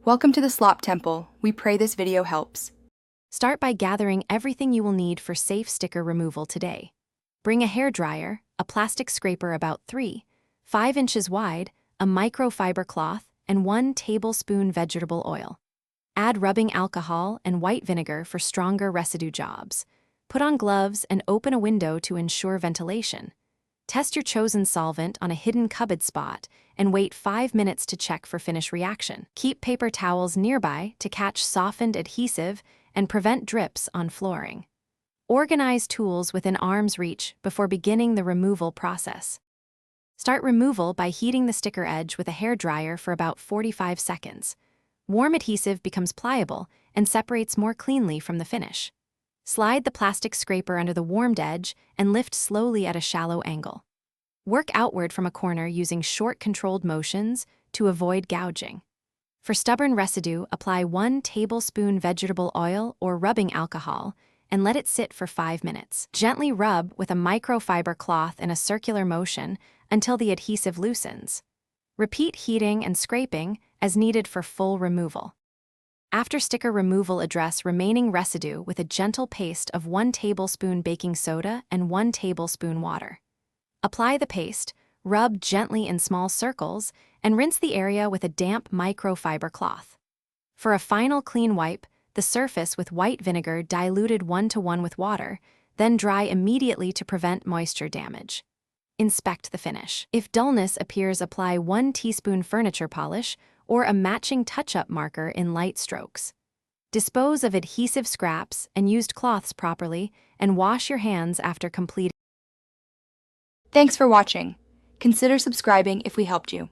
Welcome to the Slop Temple. We pray this video helps. Start by gathering everything you will need for safe sticker removal today. Bring a hairdryer, a plastic scraper about 3.5 inches wide, a microfiber cloth, and 1 tablespoon vegetable oil. Add rubbing alcohol and white vinegar for stronger residue jobs. Put on gloves and open a window to ensure ventilation. Test your chosen solvent on a hidden cupboard spot and wait 5 minutes to check for finish reaction. Keep paper towels nearby to catch softened adhesive and prevent drips on flooring. Organize tools within arm's reach before beginning the removal process. Start removal by heating the sticker edge with a hairdryer for about 45 seconds. Warm adhesive becomes pliable and separates more cleanly from the finish. Slide the plastic scraper under the warmed edge and lift slowly at a shallow angle. Work outward from a corner using short controlled motions to avoid gouging. For stubborn residue, apply 1 tablespoon vegetable oil or rubbing alcohol and let it sit for 5 minutes. Gently rub with a microfiber cloth in a circular motion until the adhesive loosens. Repeat heating and scraping as needed for full removal. After sticker removal, address remaining residue with a gentle paste of 1 tablespoon baking soda and 1 tablespoon water. Apply the paste, rub gently in small circles, and rinse the area with a damp microfiber cloth. For a final clean wipe, the surface with white vinegar diluted 1:1 with water, then dry immediately to prevent moisture damage. Inspect the finish. If dullness appears, apply 1 teaspoon furniture polish or a matching touch-up marker in light strokes. Dispose of adhesive scraps and used cloths properly, and wash your hands after completing. Thanks for watching. Consider subscribing if we helped you.